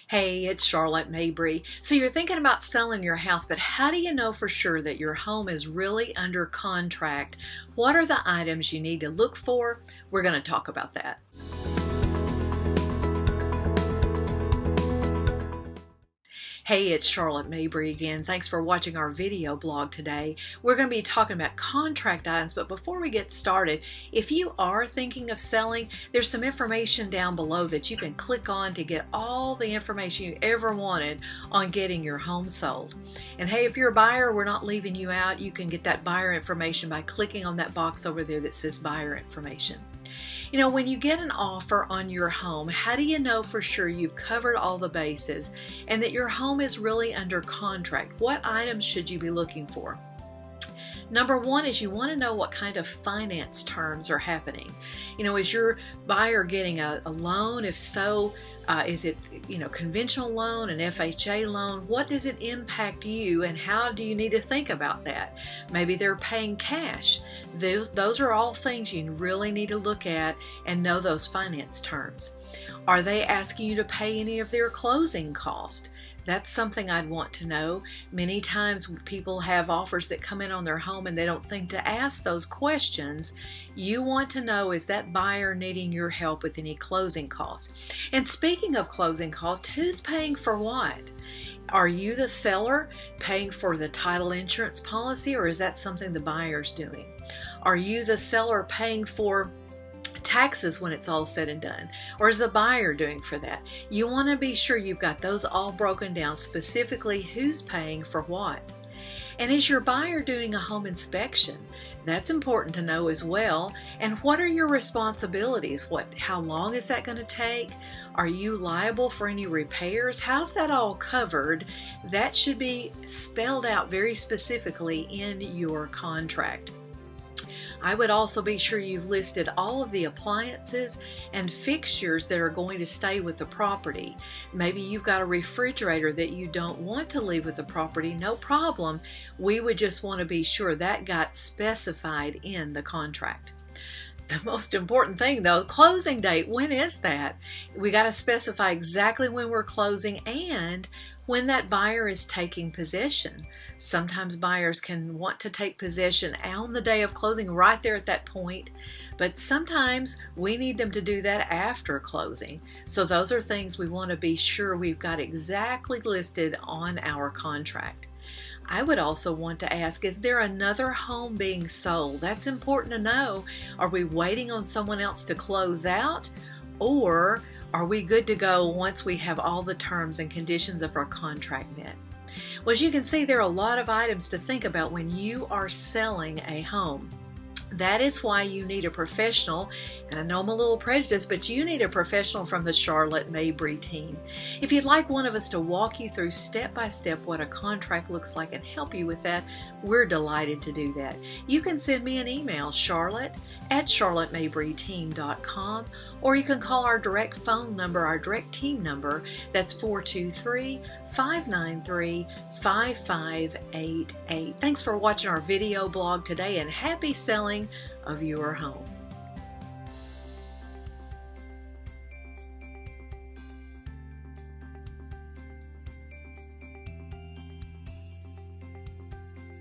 Hey, it's Charlotte Mabry. So you're thinking about selling your house, but how do you know for sure that your home is really under contract? What are the items you need to look for? We're going to talk about that. Hey, it's Charlotte Mabry again. Thanks for watching our video blog today. We're going to be talking about contract items, but before we get started, if you are thinking of selling, there's some information down below that you can click on to get all the information you ever wanted on getting your home sold. And hey, if you're a buyer, we're not leaving you out. You can get that buyer information by clicking on that box over there that says buyer information. You know, when you get an offer on your home, how do you know for sure you've covered all the bases and that your home is really under contract? What items should you be looking for? Number one is you want to know what kind of finance terms are happening. You know, is your buyer getting a loan? If so, is it, conventional loan, an FHA loan? What does it impact you and how do you need to think about that? Maybe they're paying cash. Those are all things you really need to look at and know those finance terms. Are they asking you to pay any of their closing costs? That's something I'd want to know. Many times people have offers that come in on their home and they don't think to ask those questions. You want to know, is that buyer needing your help with any closing costs? And speaking of closing costs, who's paying for what? Are you the seller paying for the title insurance policy, or is that something the buyer's doing? Are you the seller paying for taxes when it's all said and done, or is the buyer doing for that? You want to be sure you've got those all broken down, specifically who's paying for what. And is your buyer doing a home inspection? That's important to know as well. And what are your responsibilities? How long is that going to take? Are you liable for any repairs? How's that all covered? That should be spelled out very specifically in your contract. I would also be sure you've listed all of the appliances and fixtures that are going to stay with the property. Maybe you've got a refrigerator that you don't want to leave with the property. No problem. We would just want to be sure that got specified in the contract. The most important thing though, closing date. When is that? We got to specify exactly when we're closing and when that buyer is taking possession. Sometimes buyers can want to take possession on the day of closing, right there at that point, but sometimes we need them to do that after closing. So those are things we want to be sure we've got exactly listed on our contract. I would also want to ask, is there another home being sold? That's important to know. Are we waiting on someone else to close out, or are we good to go once we have all the terms and conditions of our contract met? Well, as you can see, there are a lot of items to think about when you are selling a home. That is why you need a professional, and I know I'm a little prejudiced, but you need a professional from the Charlotte Mabry team. If you'd like one of us to walk you through step by step what a contract looks like and help you with that, we're delighted to do that. You can send me an email, charlotte@charlottemabryteam.com, or you can call our direct phone number, our direct team number. That's 423-593-5588. Thanks for watching our video blog today, and happy selling of your home.